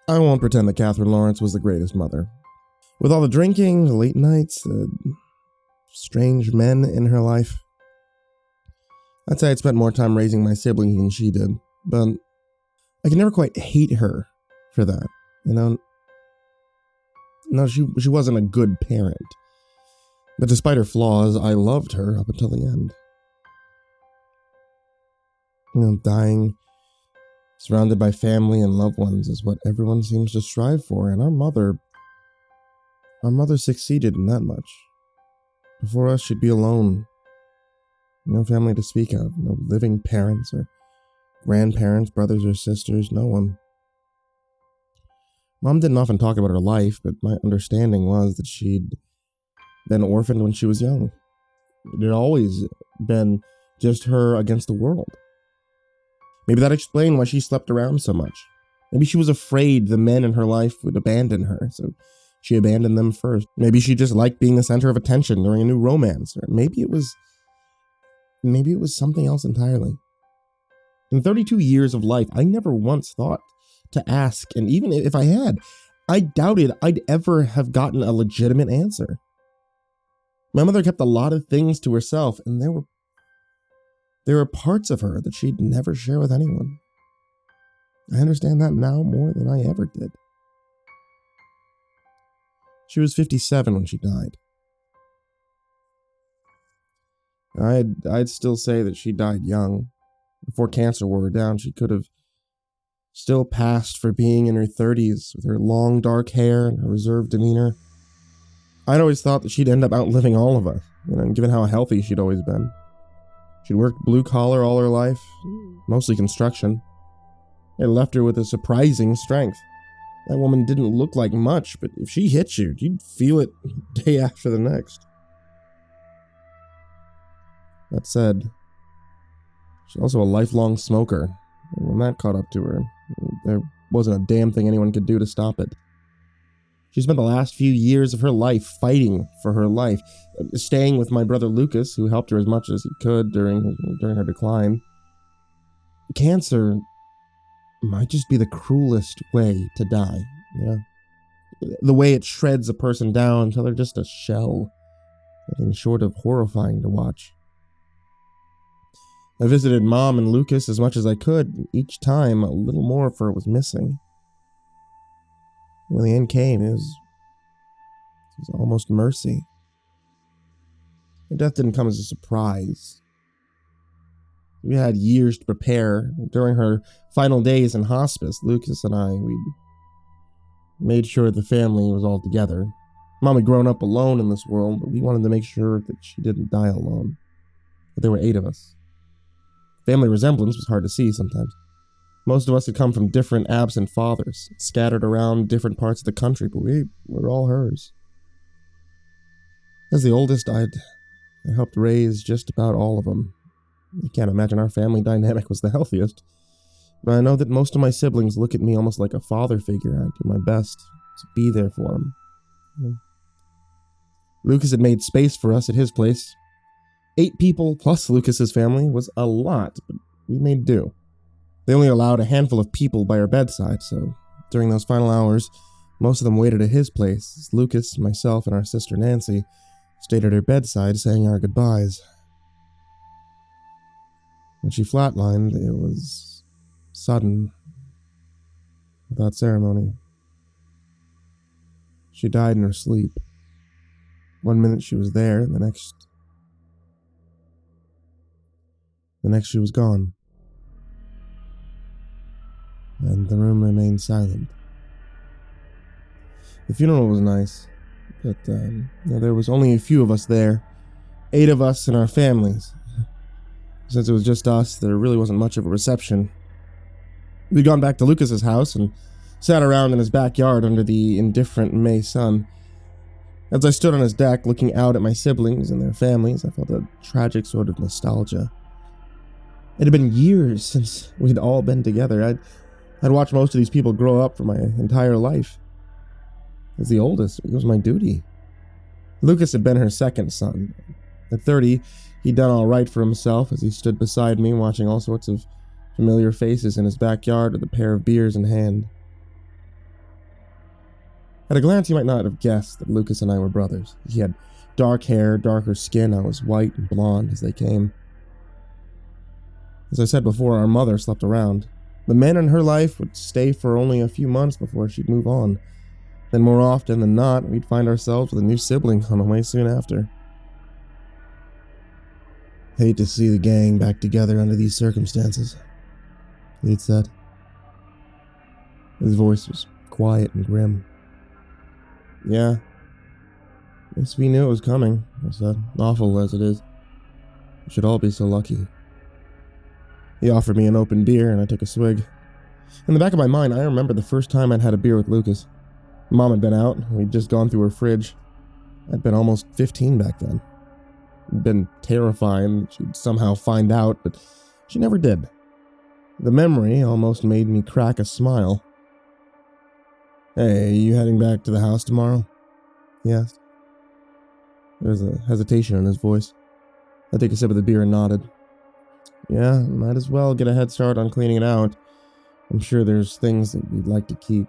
I won't pretend that Catherine Lawrence was the greatest mother. With all the drinking, the late nights, the strange men in her life, I'd say I'd spent more time raising my siblings than she did, but I could never quite hate her for that, you know? No, she wasn't a good parent, but despite her flaws, I loved her up until the end. You know, dying, surrounded by family and loved ones is what everyone seems to strive for, and our mother succeeded in that much. Before us, she'd be alone. No family to speak of, no living parents or grandparents, brothers or sisters, no one. Mom didn't often talk about her life, but my understanding was that she'd been orphaned when she was young. It had always been just her against the world. Maybe that explained why she slept around so much. Maybe she was afraid the men in her life would abandon her, so she abandoned them first. Maybe she just liked being the center of attention during a new romance, or maybe it was something else entirely. In 32 years of life, I never once thought to ask, and even if I had, I doubted I'd ever have gotten a legitimate answer. My mother kept a lot of things to herself, and there were parts of her that she'd never share with anyone. I understand that now more than I ever did. She was 57 when she died. I'd still say that she died young. Before cancer wore her down, she could have still passed for being in her 30s with her long dark hair and her reserved demeanor. I'd always thought that she'd end up outliving all of us, given how healthy she'd always been. She'd worked blue collar all her life, mostly construction. It left her with a surprising strength. That woman didn't look like much, but if she hit you, you'd feel it day after the next. That said, she's also a lifelong smoker, and when that caught up to her, there wasn't a damn thing anyone could do to stop it. She spent the last few years of her life fighting for her life, staying with my brother Lucas, who helped her as much as he could during her decline. Cancer might just be the cruelest way to die, The way it shreds a person down until they're just a shell. Nothing short of horrifying to watch. I visited Mom and Lucas as much as I could. Each time, a little more of her was missing. When the end came, it was almost mercy. Her death didn't come as a surprise. We had years to prepare. During her final days in hospice, Lucas and we made sure the family was all together. Mom had grown up alone in this world, but we wanted to make sure that she didn't die alone. But there were 8 of us. Family resemblance was hard to see sometimes. Most of us had come from different absent fathers, scattered around different parts of the country, but we were all hers. As the oldest, I helped raise just about all of them. I can't imagine our family dynamic was the healthiest, but I know that most of my siblings look at me almost like a father figure. I do my best to be there for them. Lucas had made space for us at his place. 8 people plus Lucas's family was a lot, but we made do. They only allowed a handful of people by our bedside, so during those final hours, most of them waited at his place as Lucas, myself, and our sister Nancy stayed at her bedside saying our goodbyes. When she flatlined, it was sudden, without ceremony. She died in her sleep. One minute she was there, and the next she was gone. And the room remained silent. The funeral was nice, but there was only a few of us there. 8 of us and our families. Since it was just us, there really wasn't much of a reception. We'd gone back to Lucas's house and sat around in his backyard under the indifferent May sun. As I stood on his deck looking out at my siblings and their families, I felt a tragic sort of nostalgia. It had been years since we'd all been together. I'd watched most of these people grow up for my entire life. As the oldest, it was my duty. Lucas had been her second son. At 30, he'd done all right for himself as he stood beside me watching all sorts of familiar faces in his backyard with a pair of beers in hand. At a glance, you might not have guessed that Lucas and I were brothers. He had dark hair, darker skin. I was white and blonde as they came. As I said before, our mother slept around. The men in her life would stay for only a few months before she'd move on. Then more often than not, we'd find ourselves with a new sibling on the way soon after. Hate to see the gang back together under these circumstances, he'd said. His voice was quiet and grim. Yeah. Guess we knew it was coming, I said. Awful as it is. We should all be so lucky. He offered me an open beer, and I took a swig. In the back of my mind, I remember the first time I'd had a beer with Lucas. Mom had been out, and we'd just gone through her fridge. I'd been almost 15 back then. It'd been terrifying that she'd somehow find out, but she never did. The memory almost made me crack a smile. Hey, are you heading back to the house tomorrow? He asked. There was a hesitation in his voice. I took a sip of the beer and nodded. Yeah, might as well get a head start on cleaning it out. I'm sure there's things that you'd like to keep.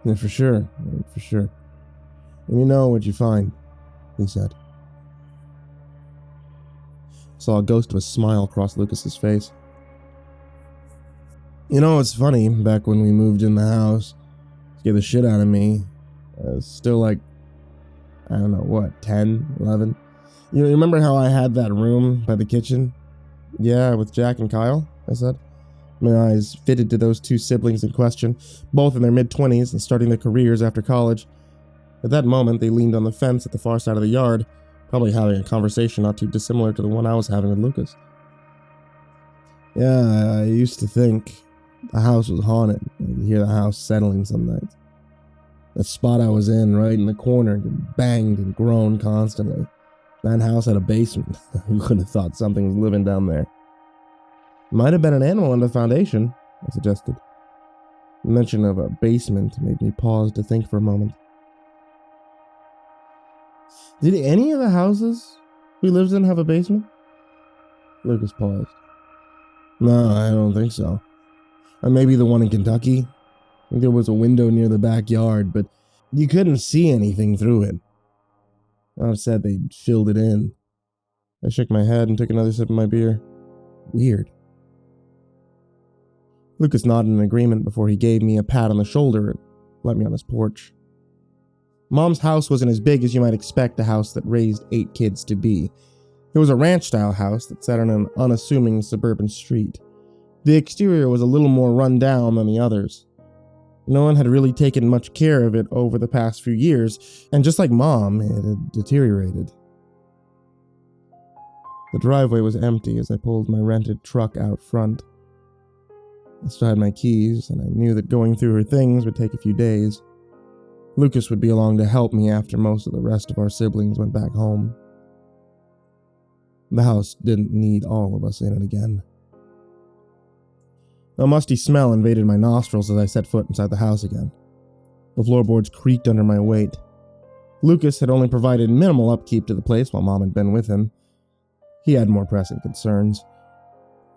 Yeah, for sure. For sure. Let me know what you find, he said. Saw a ghost of a smile cross Lucas's face. You know, it's funny, back when we moved in the house, scared the shit out of me. I was still like, I don't know, what, 10, 11? You remember how I had that room by the kitchen? Yeah, with Jack and Kyle, I said. My eyes fitted to those two siblings in question, both in their mid-20s and starting their careers after college. At that moment, they leaned on the fence at the far side of the yard, probably having a conversation not too dissimilar to the one I was having with Lucas. Yeah, I used to think the house was haunted. I could hear the house settling some nights. The spot I was in, right in the corner, banged and groaned constantly. That house had a basement. Who could have thought something was living down there? Might have been an animal in the foundation, I suggested. The mention of a basement made me pause to think for a moment. Did any of the houses we lived in have a basement? Lucas paused. No, I don't think so. Or maybe the one in Kentucky. I think there was a window near the backyard, but you couldn't see anything through it. I said they filled it in. I shook my head and took another sip of my beer. Weird. Lucas nodded in agreement before he gave me a pat on the shoulder and let me on his porch. Mom's house wasn't as big as you might expect a house that raised 8 kids to be. It was a ranch-style house that sat on an unassuming suburban street. The exterior was a little more run down than the others. No one had really taken much care of it over the past few years, and just like Mom, it had deteriorated. The driveway was empty as I pulled my rented truck out front. I still had my keys, and I knew that going through her things would take a few days. Lucas would be along to help me after most of the rest of our siblings went back home. The house didn't need all of us in it again. A musty smell invaded my nostrils as I set foot inside the house again. The floorboards creaked under my weight. Lucas had only provided minimal upkeep to the place while Mom had been with him. He had more pressing concerns.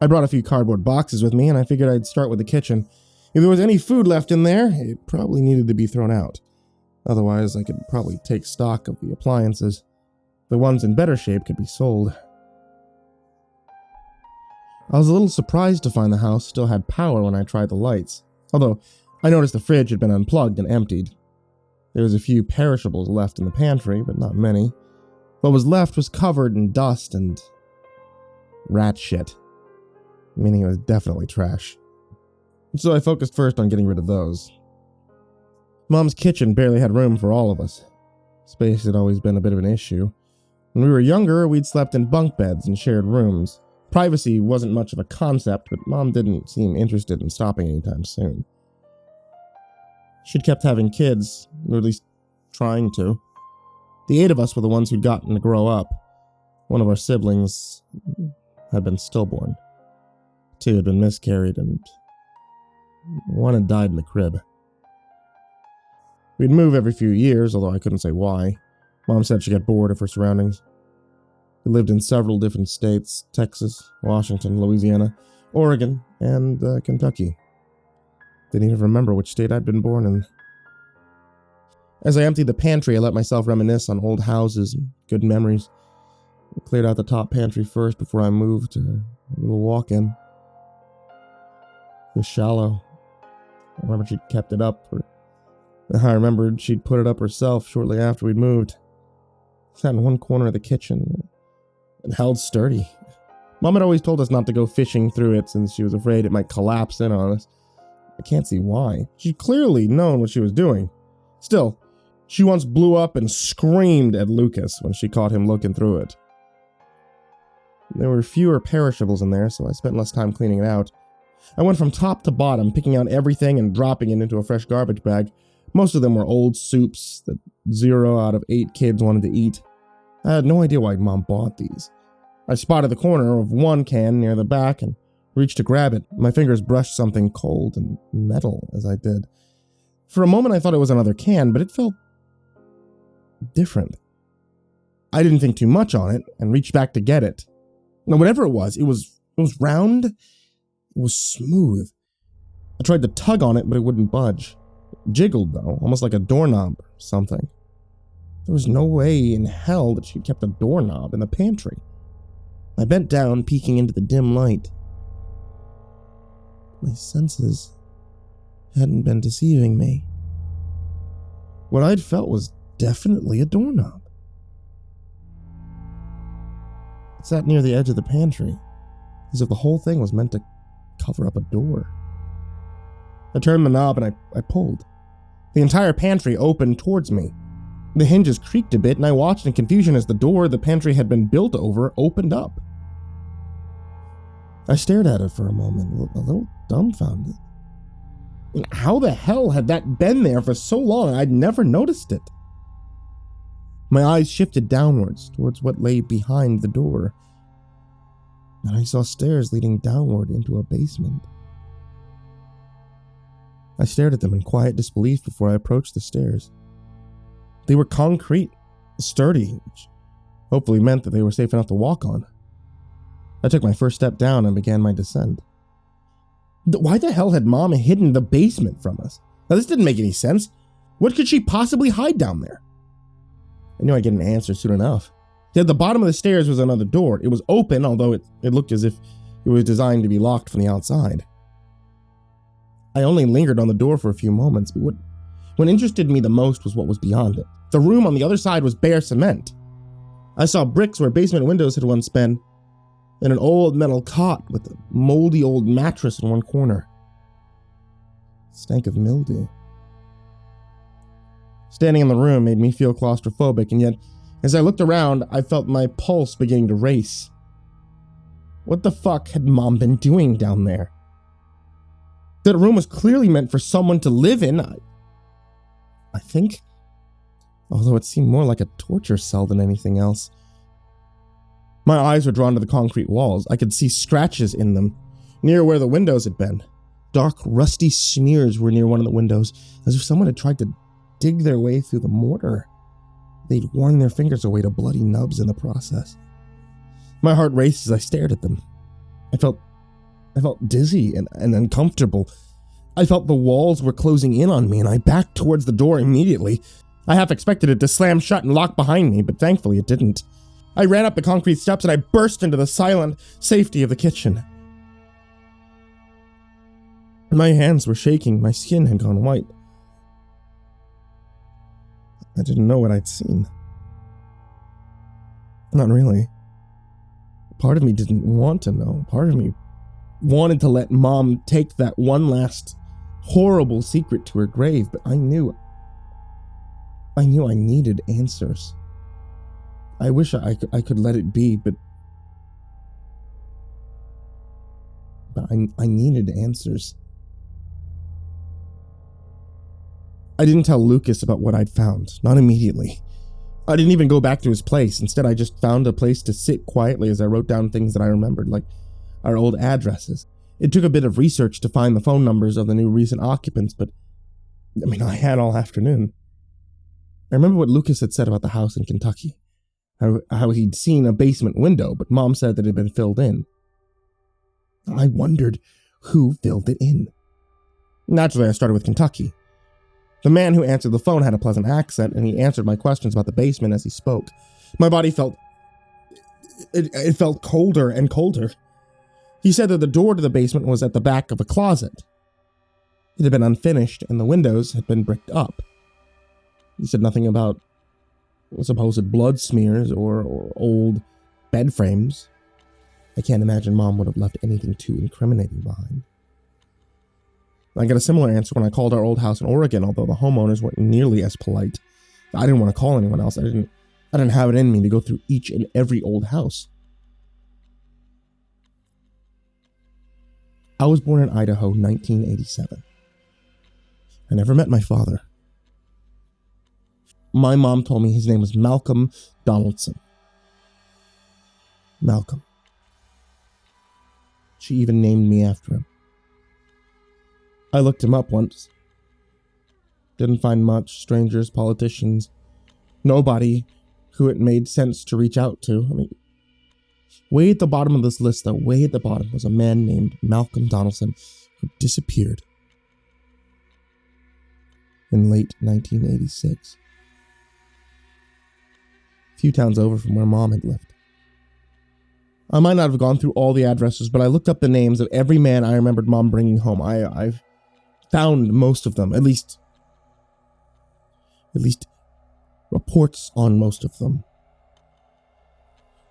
I brought a few cardboard boxes with me, and I figured I'd start with the kitchen. If there was any food left in there, it probably needed to be thrown out. Otherwise, I could probably take stock of the appliances. The ones in better shape could be sold. I was a little surprised to find the house still had power when I tried the lights, although I noticed the fridge had been unplugged and emptied. There was a few perishables left in the pantry, but not many. What was left was covered in dust and rat shit, meaning it was definitely trash. So I focused first on getting rid of those. Mom's kitchen barely had room for all of us. Space had always been a bit of an issue. When we were younger, we'd slept in bunk beds and shared rooms. Privacy wasn't much of a concept, but Mom didn't seem interested in stopping anytime soon. She'd kept having kids, or at least trying to. The 8 of us were the ones who'd gotten to grow up. One of our siblings had been stillborn. 2 had been miscarried, and 1 had died in the crib. We'd move every few years, although I couldn't say why. Mom said she got bored of her surroundings. We lived in several different states: Texas, Washington, Louisiana, Oregon, and Kentucky. Didn't even remember which state I'd been born in. As I emptied the pantry, I let myself reminisce on old houses and good memories. I cleared out the top pantry first before I moved to a little walk-in. It was shallow. I remember she'd kept it up. I remembered she'd put it up herself shortly after we'd moved. It sat in one corner of the kitchen and held sturdy. Mom had always told us not to go fishing through it since she was afraid it might collapse in on us. I can't see why. She'd clearly known what she was doing. Still, she once blew up and screamed at Lucas when she caught him looking through it. There were fewer perishables in there, so I spent less time cleaning it out. I went from top to bottom, picking out everything and dropping it into a fresh garbage bag. Most of them were old soups that 0 out of 8 kids wanted to eat. I had no idea why Mom bought these. I spotted the corner of one can near the back and reached to grab it. My fingers brushed something cold and metal as I did. For a moment I thought it was another can, but it felt different. I didn't think too much on it and reached back to get it. Now, whatever it was round, it was smooth. I tried to tug on it, but it wouldn't budge. It jiggled, though, almost like a doorknob or something. There was no way in hell that she'd kept a doorknob in the pantry. I bent down, peeking into the dim light. My senses hadn't been deceiving me. What I'd felt was definitely a doorknob. It sat near the edge of the pantry, as if the whole thing was meant to cover up a door. I turned the knob and I pulled. The entire pantry opened towards me. The hinges creaked a bit, and I watched in confusion as the door the pantry had been built over opened up. I stared at it for a moment, a little dumbfounded. How the hell had that been there for so long? I'd never noticed it. My eyes shifted downwards towards what lay behind the door, and I saw stairs leading downward into a basement. I stared at them in quiet disbelief before I approached the stairs. They were concrete, sturdy, which hopefully meant that they were safe enough to walk on. I took my first step down and began my descent. Why the hell had Mom hidden the basement from us? Now, this didn't make any sense. What could she possibly hide down there? I knew I'd get an answer soon enough. At the bottom of the stairs was another door. It was open, although it looked as if it was designed to be locked from the outside. I only lingered on the door for a few moments, but what interested me the most was what was beyond it. The room on the other side was bare cement. I saw bricks where basement windows had once been, and an old metal cot with a moldy old mattress in one corner. It stank of mildew. Standing in the room made me feel claustrophobic, and yet, as I looked around, I felt my pulse beginning to race. What the fuck had Mom been doing down there? That room was clearly meant for someone to live in, I think, although it seemed more like a torture cell than anything else. My eyes were drawn to the concrete walls. I could see scratches in them, near where the windows had been. Dark, rusty smears were near one of the windows, as if someone had tried to dig their way through the mortar. They'd worn their fingers away to bloody nubs in the process. My heart raced as I stared at them. I felt dizzy and uncomfortable. I felt the walls were closing in on me, and I backed towards the door immediately. I half expected it to slam shut and lock behind me, but thankfully it didn't. I ran up the concrete steps and I burst into the silent safety of the kitchen. My hands were shaking, my skin had gone white. I didn't know what I'd seen. Not really. Part of me didn't want to know. Part of me wanted to let Mom take that one last horrible secret to her grave, but I knew I needed answers. I wish I could let it be, but I needed answers. I didn't tell Lucas about what I'd found, not immediately. I didn't even go back to his place. Instead, I just found a place to sit quietly as I wrote down things that I remembered, like our old addresses. It took a bit of research to find the phone numbers of the new recent occupants, but I had all afternoon. I remember what Lucas had said about the house in Kentucky. How he'd seen a basement window, but Mom said that it had been filled in. I wondered who filled it in. Naturally, I started with Kentucky. The man who answered the phone had a pleasant accent, and he answered my questions about the basement as he spoke. My body felt colder and colder. He said that the door to the basement was at the back of a closet. It had been unfinished, and the windows had been bricked up. He said nothing about supposed blood smears or old bed frames. I can't imagine Mom would have left anything too incriminating behind. I got a similar answer when I called our old house in Oregon, although the homeowners weren't nearly as polite. I didn't want to call anyone else. I didn't have it in me to go through each and every old house. I was born in Idaho, 1987. I never met my father. My mom told me his name was Malcolm Donaldson. Malcolm. She even named me after him. I looked him up once. Didn't find much. Strangers, politicians, nobody who it made sense to reach out to. I mean, way at the bottom of this list, though, way at the bottom, was a man named Malcolm Donaldson who disappeared in late 1986. A few towns over from where Mom had lived. I might not have gone through all the addresses, but I looked up the names of every man I remembered Mom bringing home. I've found most of them, at least reports on most of them.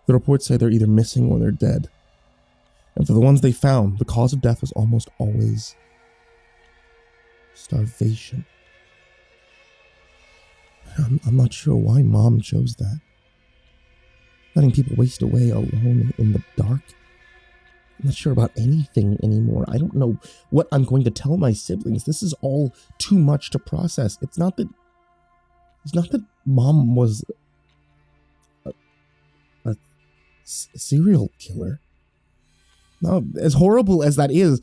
The reports say they're either missing or they're dead. And for the ones they found, the cause of death was almost always starvation. I'm not sure why Mom chose that. Letting people waste away alone in the dark. I'm not sure about anything anymore. I don't know what I'm going to tell my siblings. This is all too much to process. It's not that Mom was a serial killer. No, as horrible as that is,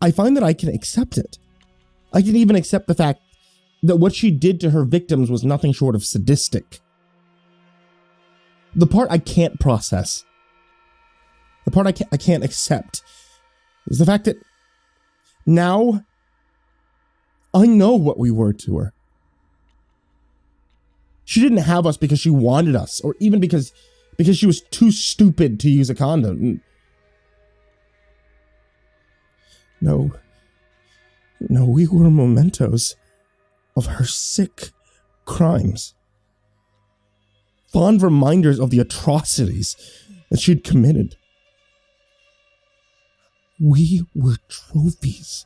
I find that I can accept it. I can even accept the fact that what she did to her victims was nothing short of sadistic. The part I can't process, the part I can't accept, is the fact that now I know what we were to her. She didn't have us because she wanted us, or even because she was too stupid to use a condom. No, we were mementos of her sick crimes. Fond reminders of the atrocities that she'd committed. We were trophies.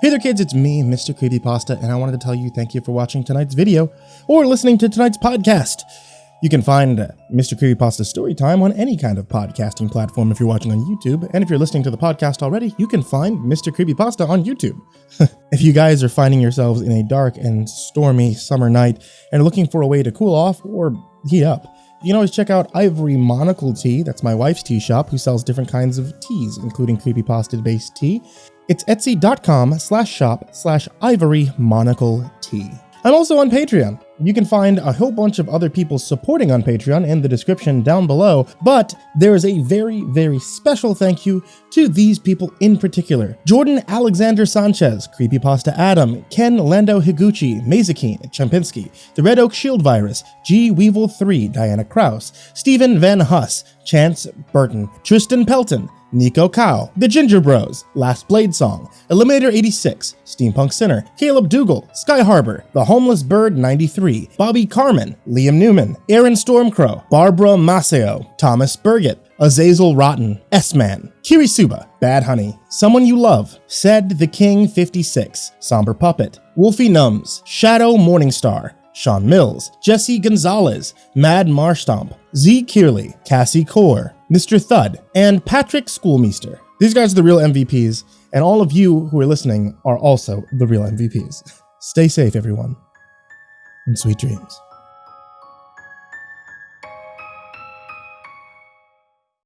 Hey there kids, it's me, MrCreepyPasta, and I wanted to tell you thank you for watching tonight's video or listening to tonight's podcast. You can find MrCreepyPasta Storytime on any kind of podcasting platform if you're watching on YouTube, and if you're listening to the podcast already, you can find MrCreepyPasta on YouTube. If you guys are finding yourselves in a dark and stormy summer night and are looking for a way to cool off or heat up, you can always check out Ivory Monocle Tea. That's my wife's tea shop, who sells different kinds of teas, including creepypasta-based tea. It's etsy.com/shop/Ivory Monocle Tea. I'm also on Patreon. You can find a whole bunch of other people supporting on Patreon in the description down below, but there is a very, very special thank you to these people in particular. Jordan Alexander Sanchez, Creepypasta Adam, Ken Lando Higuchi, Mazakine, Champinski, The Red Oak Shield Virus, G Weevil 3, Diana Kraus, Stephen Van Huss, Chance Burton, Tristan Pelton, Nico Cow, The Ginger Bros, Last Blade Song, Eliminator 86, Steampunk Sinner, Caleb Dougal, Sky Harbor, The Homeless Bird 93, Bobby Carmen, Liam Newman, Aaron Stormcrow, Barbara Maceo, Thomas Burgett, Azazel Rotten, S-Man, Kirisuba, Bad Honey, Someone You Love, Said the King 56, Somber Puppet, Wolfie Nums, Shadow Morningstar, Sean Mills, Jesse Gonzalez, Mad Marstomp, Z. Kearley, Cassie Core, Mr. Thud, and Patrick Schoolmeister. These guys are the real MVPs, and all of you who are listening are also the real MVPs. Stay safe, everyone, and sweet dreams.